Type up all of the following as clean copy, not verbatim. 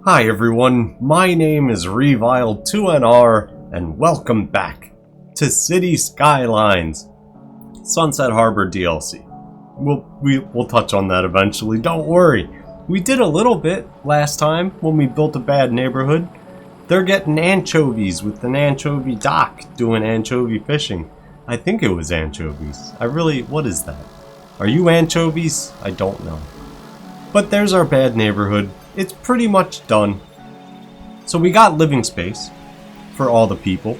Hi everyone, my name is Revile2NR and welcome back to City Skylines Sunset Harbor DLC. We'll touch on that eventually, don't worry. We did a little bit last time when we built a bad neighborhood. They're getting anchovies with an anchovy dock doing anchovy fishing. I think it was anchovies. What is that? Are you anchovies? I don't know. But there's our bad neighborhood. It's pretty much done. So we got living space for all the people.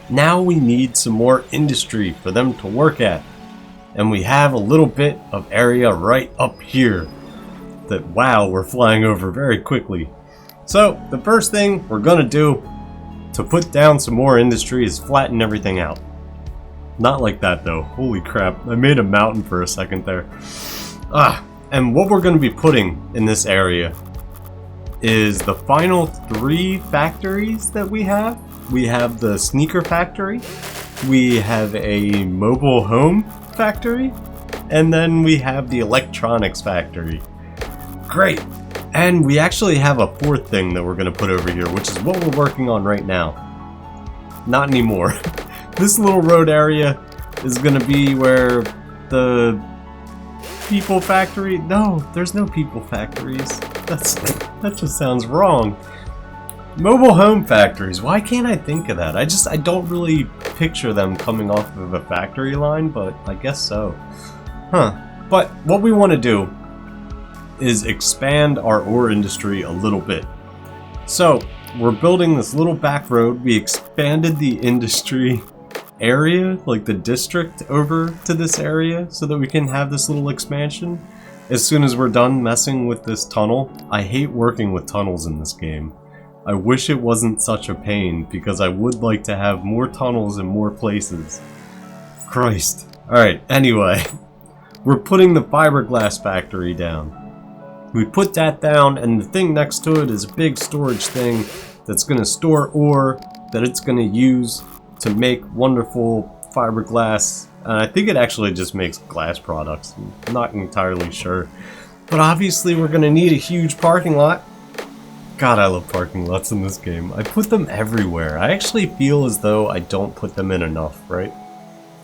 Now we need some more industry for them to work at. And we have a little bit of area right up here that, wow, we're flying over very quickly. So the first thing we're gonna do to put down some more industry is flatten everything out. Not like that though, holy crap, I made a mountain for a second there. And what we're going to be putting in this area is the final 3 factories that we have. We have the sneaker factory, we have a mobile home factory, and then we have the electronics factory. Great! And we actually have a 4th thing that we're going to put over here, which is what we're working on right now. Not anymore. This little road area is going to be where the people factory? No, there's no people factories. That just sounds wrong. Mobile home factories. Why can't I think of that? I don't really picture them coming off of a factory line, but I guess so. But what we want to do is expand our ore industry a little bit. So, we're building this little back road. We expanded the industry area, like the district, over to this area so that we can have this little expansion as soon as we're done messing with this tunnel. I hate working with tunnels in this game. I wish it wasn't such a pain because I would like to have more tunnels in more places. Christ. Alright, anyway, we're putting the fiberglass factory down. We put that down, and the thing next to it is a big storage thing that's going to store ore that it's going to use to make wonderful fiberglass. I think it actually just makes glass products. I'm not entirely sure. But obviously we're going to need a huge parking lot. God, I love parking lots in this game. I put them everywhere. I actually feel as though I don't put them in enough, right?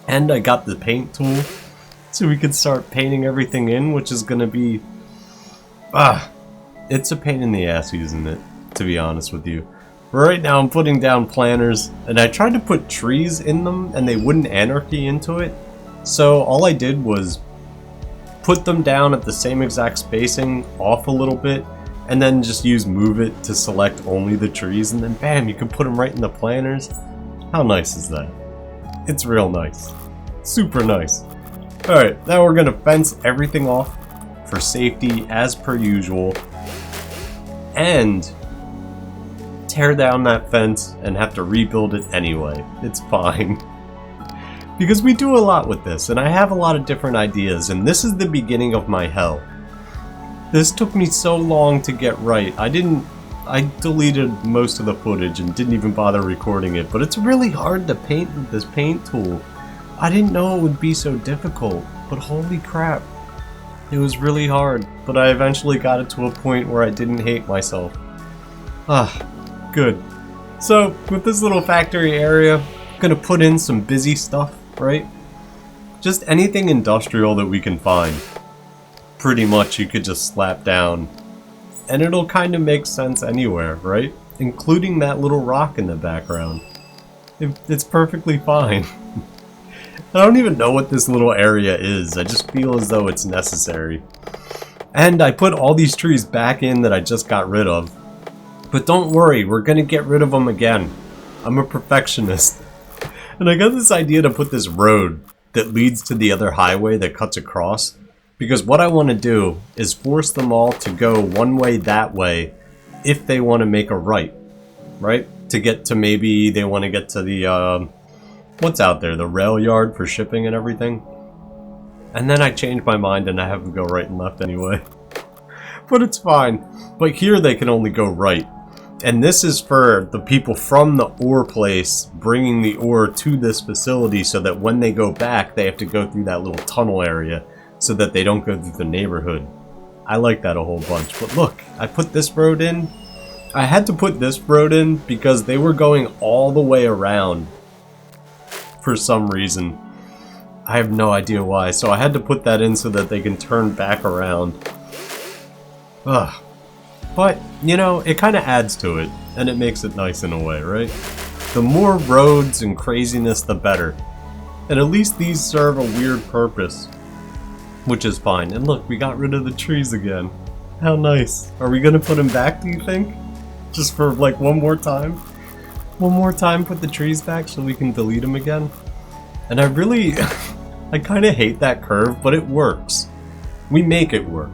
And I got the paint tool, so we can start painting everything in, which is going to be... it's a pain in the ass using it, to be honest with you. Right now I'm putting down planters, and I tried to put trees in them and they wouldn't anarchy into it. So all I did was put them down at the same exact spacing, off a little bit, and then just use move it to select only the trees, and then bam, you can put them right in the planters. How nice is that? It's real nice. Super nice. Alright, now we're gonna fence everything off for safety as per usual. And tear down that fence and have to rebuild it anyway. It's fine. Because we do a lot with this, and I have a lot of different ideas, and this is the beginning of my hell. This took me so long to get right. I deleted most of the footage and didn't even bother recording it, but it's really hard to paint with this paint tool. I didn't know it would be so difficult, but holy crap. It was really hard, but I eventually got it to a point where I didn't hate myself. Good. So, with this little factory area, I'm gonna put in some busy stuff, right? Just anything industrial that we can find. Pretty much you could just slap down. And it'll kind of make sense anywhere, right? Including that little rock in the background. It's perfectly fine. I don't even know what this little area is. I just feel as though it's necessary. And I put all these trees back in that I just got rid of. But don't worry, we're gonna get rid of them again. I'm a perfectionist. And I got this idea to put this road that leads to the other highway that cuts across. Because what I want to do is force them all to go one way that way if they want to make a right. Right? To get to, maybe they want to get to the, what's out there? The rail yard for shipping and everything. And then I change my mind and I have them go right and left anyway. But it's fine. But here they can only go right. And this is for the people from the ore place bringing the ore to this facility so that when they go back, they have to go through that little tunnel area so that they don't go through the neighborhood. I like that a whole bunch. But look, I put this road in. I had to put this road in because they were going all the way around for some reason. I have no idea why. So I had to put that in so that they can turn back around. Ugh. But, you know, it kind of adds to it, and it makes it nice in a way, right? The more roads and craziness, the better. And at least these serve a weird purpose, which is fine. And look, we got rid of the trees again. How nice. Are we gonna put them back, do you think? Just for like one more time? One more time, put the trees back so we can delete them again? And I really, I kind of hate that curve, but it works. We make it work.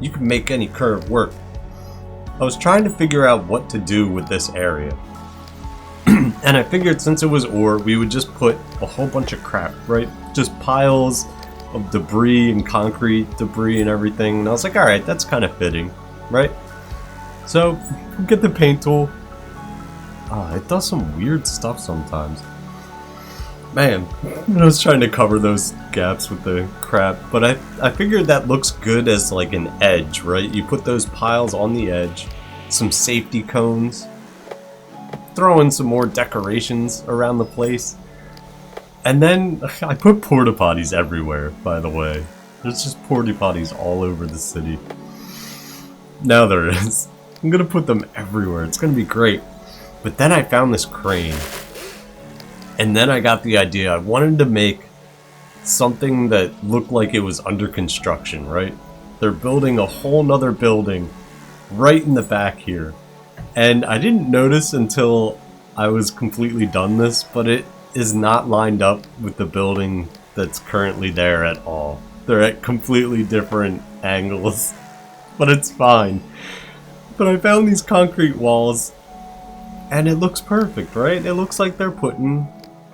You can make any curve work. I was trying to figure out what to do with this area. And I figured since it was ore, we would just put a whole bunch of crap, right? Just piles of debris and concrete debris and everything. And I was like, alright, that's kind of fitting, right? So, get the paint tool. It does some weird stuff sometimes. Man, I was trying to cover those gaps with the crap, but I figured that looks good as like an edge, right? You put those piles on the edge, some safety cones, throw in some more decorations around the place, and then I put porta potties everywhere, by the way. There's just porta potties all over the city. Now there is. I'm gonna put them everywhere. It's gonna be great. But then I found this crane. And then I got the idea. I wanted to make something that looked like it was under construction, right? They're building a whole nother building right in the back here. And I didn't notice until I was completely done this, but it is not lined up with the building that's currently there at all. They're at completely different angles, but it's fine. But I found these concrete walls, and it looks perfect, right? It looks like they're putting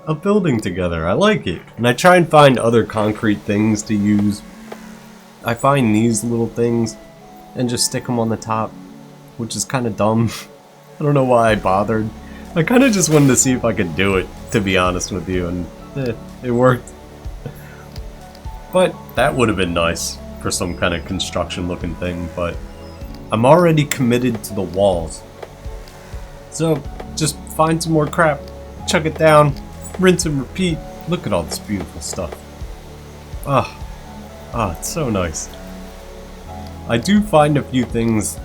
a building together. I like it. And I try and find other concrete things to use. I find these little things and just stick them on the top, which is kind of dumb. I don't know why I bothered. I kind of just wanted to see if I could do it, to be honest with you, and it worked. But that would have been nice for some kind of construction looking thing, but I'm already committed to the walls. So just find some more crap, chuck it down, rinse and repeat. Look at all this beautiful stuff. It's so nice. I do find a few things.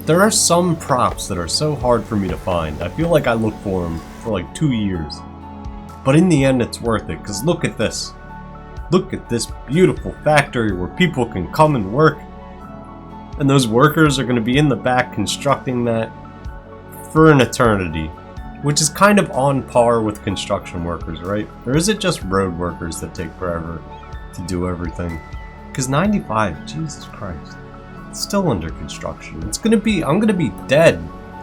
There are some props that are so hard for me to find. I feel like I look for them for like 2 years. But in the end, it's worth it, because look at this. Look at this beautiful factory where people can come and work. And those workers are going to be in the back constructing that for an eternity. Which is kind of on par with construction workers, right? Or is it just road workers that take forever to do everything? Because 95, Jesus Christ, it's still under construction. I'm gonna be dead,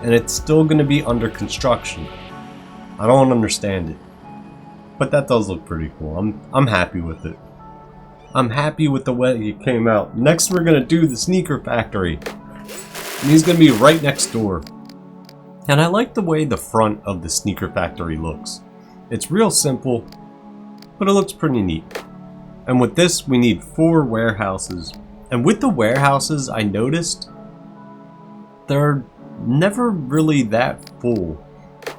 and it's still gonna be under construction. I don't understand it. But that does look pretty cool. I'm happy with it. I'm happy with the way it came out. Next we're gonna do the sneaker factory. And he's gonna be right next door. And I like the way the front of the sneaker factory looks. It's real simple, but it looks pretty neat. And with this, we need 4 warehouses. And with the warehouses, I noticed they're never really that full.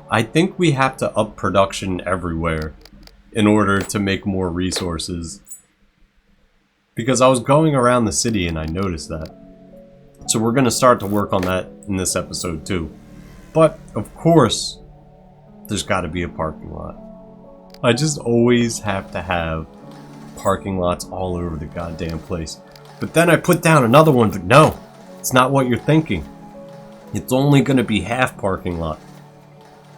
I think we have to up production everywhere in order to make more resources. Because I was going around the city and I noticed that. So we're going to start to work on that in this episode too. But, of course, there's got to be a parking lot. I just always have to have parking lots all over the goddamn place. But then I put down another one, but no, it's not what you're thinking. It's only going to be half parking lot.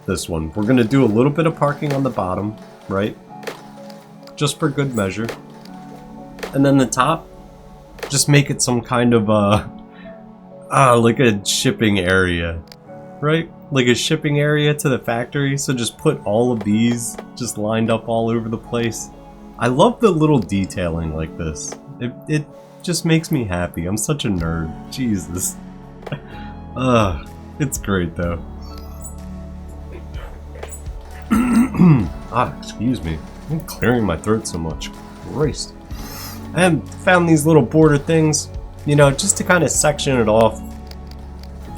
This one. We're going to do a little bit of parking on the bottom, right? Just for good measure. And then the top, just make it some kind of, like a shipping area. Right? Like a shipping area to the factory, so just put all of these just lined up all over the place. I love the little detailing like this. It just makes me happy. I'm such a nerd. Jesus. It's great though. Excuse me. I'm clearing my throat so much. Christ. And found these little border things. you know, just to kind of section it off.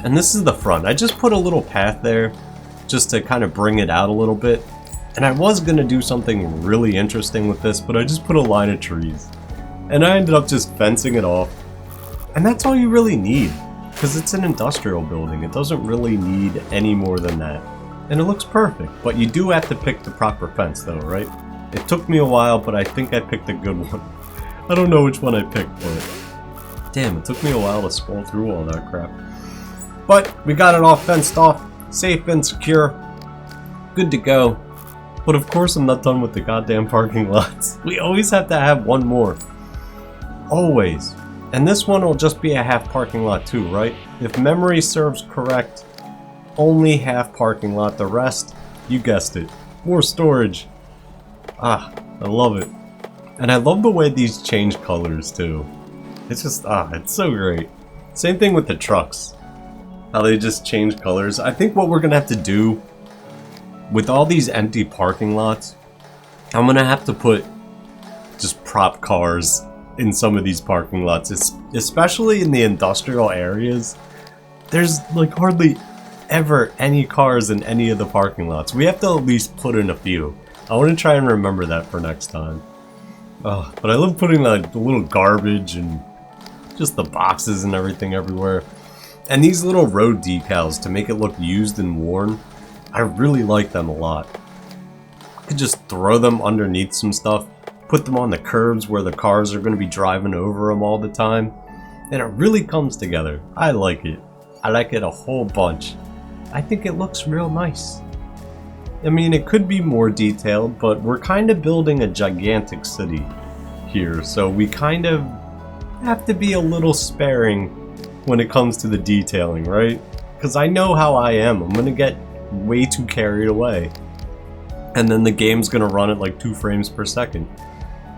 And this is the front. I just put a little path there just to kind of bring it out a little bit. And I was going to do something really interesting with this, but I just put a line of trees. And I ended up just fencing it off. And that's all you really need, because it's an industrial building. It doesn't really need any more than that. And it looks perfect, but you do have to pick the proper fence though, right? It took me a while, but I think I picked a good one. I don't know which one I picked, but damn, it took me a while to scroll through all that crap. But we got it all fenced off, safe and secure, good to go. But of course I'm not done with the goddamn parking lots. We always have to have one more. Always. And this one will just be a half parking lot too, right? If memory serves correct, only half parking lot. The rest, you guessed it, more storage. Ah, I love it. And I love the way these change colors too. It's just, it's so great. Same thing with the trucks. How they just change colors. I think what we're gonna have to do with all these empty parking lots, I'm gonna have to put just prop cars in some of these parking lots, especially in the industrial areas. There's like hardly ever any cars in any of the parking lots. We have to at least put in a few. I want to try and remember that for next time. But I love putting like the little garbage and just the boxes and everything everywhere. And these little road decals to make it look used and worn, I really like them a lot. I could just throw them underneath some stuff, put them on the curbs where the cars are going to be driving over them all the time, and it really comes together. I like it. I like it a whole bunch. I think it looks real nice. I mean, it could be more detailed, but we're kind of building a gigantic city here, so we kind of have to be a little sparing when it comes to the detailing, right? Because I know how I am. I'm going to get way too carried away. And then the game's going to run at like 2 frames per second.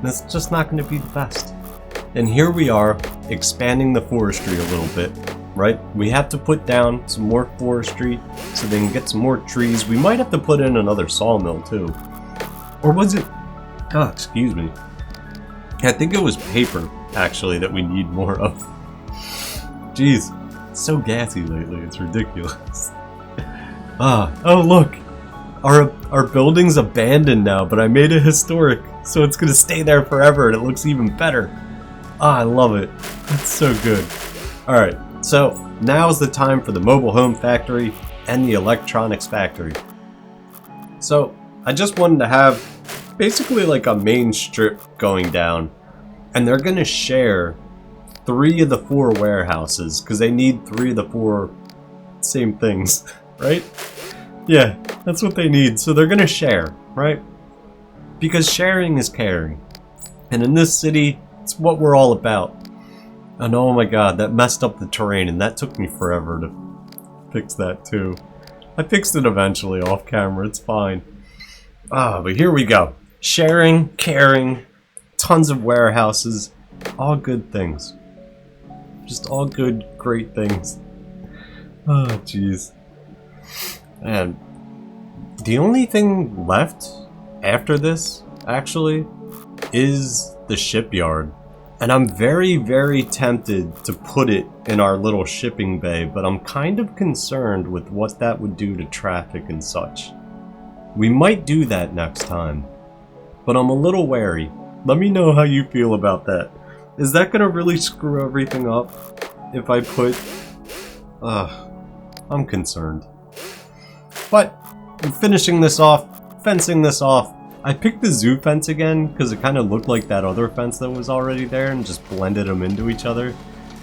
That's just not going to be the best. And here we are, expanding the forestry a little bit, right? We have to put down some more forestry so they can get some more trees. We might have to put in another sawmill too. Or was it... oh, excuse me. I think it was paper, actually, that we need more of. Jeez, it's so gassy lately, it's ridiculous. Oh look! Our building's abandoned now, but I made it historic, so it's gonna stay there forever and it looks even better. I love it. It's so good. Alright, so now's the time for the mobile home factory and the electronics factory. So I just wanted to have basically like a main strip going down, and they're gonna share 3 of the 4 warehouses because they need 3 of the 4 same things, right? Yeah, that's what they need. So they're gonna share, right? Because sharing is caring. And in this city, it's what we're all about. And oh my god, that messed up the terrain, and that took me forever to fix that too. I fixed it eventually off camera, it's fine. But here we go. Sharing, caring, tons of warehouses, all good things. Just all good, great things. Oh, jeez. And the only thing left after this, actually, is the shipyard. And I'm very, very tempted to put it in our little shipping bay, but I'm kind of concerned with what that would do to traffic and such. We might do that next time, but I'm a little wary. Let me know how you feel about that. Is that gonna really screw everything up if I put... I'm concerned. But I'm finishing this off, fencing this off. I picked the zoo fence again because it kind of looked like that other fence that was already there and just blended them into each other.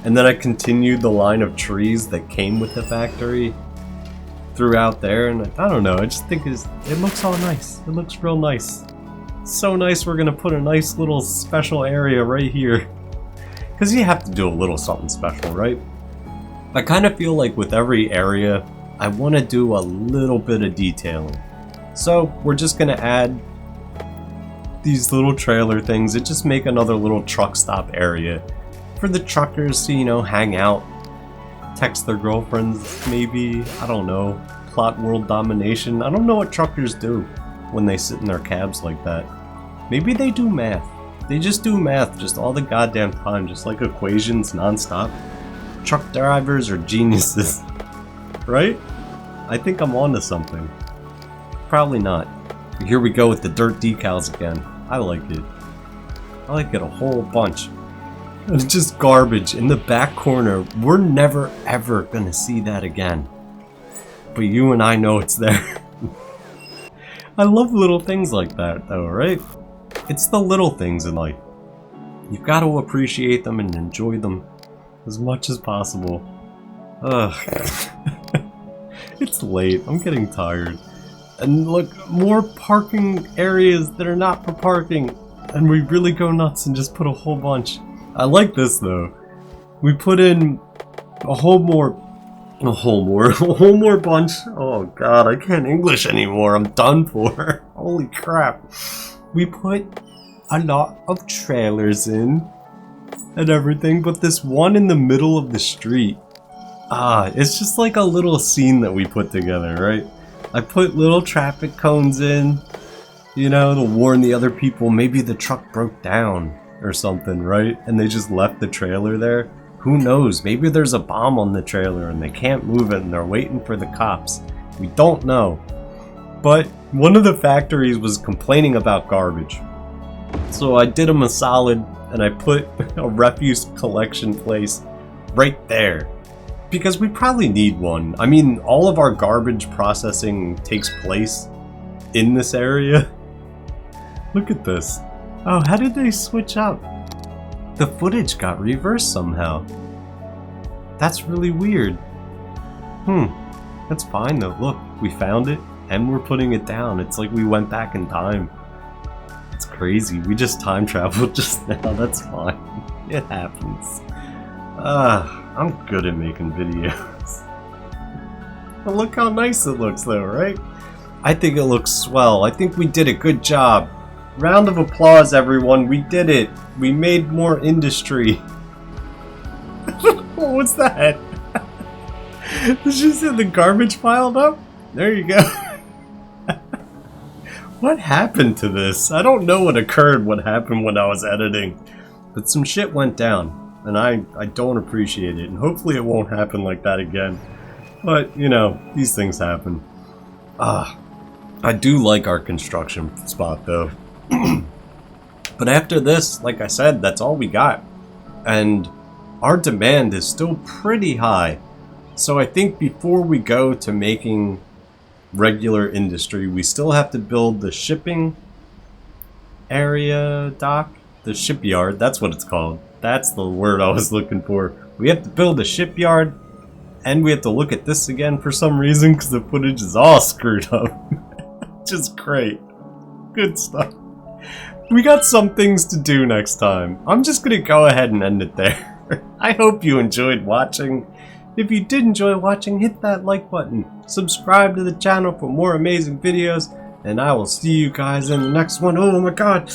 And then I continued the line of trees that came with the factory throughout there, and I don't know, I just think it looks all nice. It looks real nice. So nice, we're gonna put a nice little special area right here. Because you have to do a little something special, right? I kind of feel like with every area, I want to do a little bit of detailing. So we're just gonna add these little trailer things that just make another little truck stop area for the truckers to, you know, hang out, text their girlfriends maybe, I don't know, plot world domination. I don't know what truckers do when they sit in their cabs like that. Maybe they do math. They just do math just all the goddamn time, just like equations non-stop. Truck drivers are geniuses, right? I think I'm onto something. Probably not. Here we go with the dirt decals again. I like it. I like it a whole bunch. It's just garbage in the back corner. We're never ever gonna see that again. But you and I know it's there. I love little things like that though, right? It's the little things in life. You've got to appreciate them and enjoy them as much as possible. Ugh. It's late. I'm getting tired. And look, more parking areas that are not for parking. And we really go nuts and just put a whole bunch. I like this though. We put in a whole more bunch. Oh god, I can't English anymore. I'm done for. Holy crap. We put a lot of trailers in and everything, but this one in the middle of the street, it's just like a little scene that we put together, right? I put little traffic cones in, you know, to warn the other people maybe the truck broke down or something, right? And they just left the trailer there. Who knows? Maybe there's a bomb on the trailer and they can't move it and they're waiting for the cops. We don't know. But one of the factories was complaining about garbage. So I did them a solid and I put a refuse collection place right there. Because we probably need one. I mean, all of our garbage processing takes place in this area. Look at this. Oh, how did they switch up? The footage got reversed somehow. That's really weird. That's fine though. Look, we found it and we're putting it down. It's like we went back in time. It's crazy. We just time traveled just now. That's fine. It happens. I'm good at making videos. But look how nice it looks though, right? I think it looks swell. I think we did a good job. Round of applause, everyone. We did it. We made more industry. What was that? Did you see the garbage piled up? There you go. What happened to this? I don't know what happened when I was editing. But some shit went down. And I don't appreciate it. And hopefully it won't happen like that again. But, you know, these things happen. I do like our construction spot though. But after this, like I said, that's all we got. And our demand is still pretty high. So I think before we go to making regular industry, we still have to build the shipping area dock. The shipyard, that's what it's called. That's the word I was looking for. We have to build a shipyard. And we have to look at this again for some reason because the footage is all screwed up. Just great. Good stuff. We got some things to do next time. I'm just gonna go ahead and end it there. I hope you enjoyed watching. If you did enjoy watching, hit that like button. Subscribe to the channel for more amazing videos. And I will see you guys in the next one. Oh my god.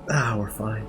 We're fine.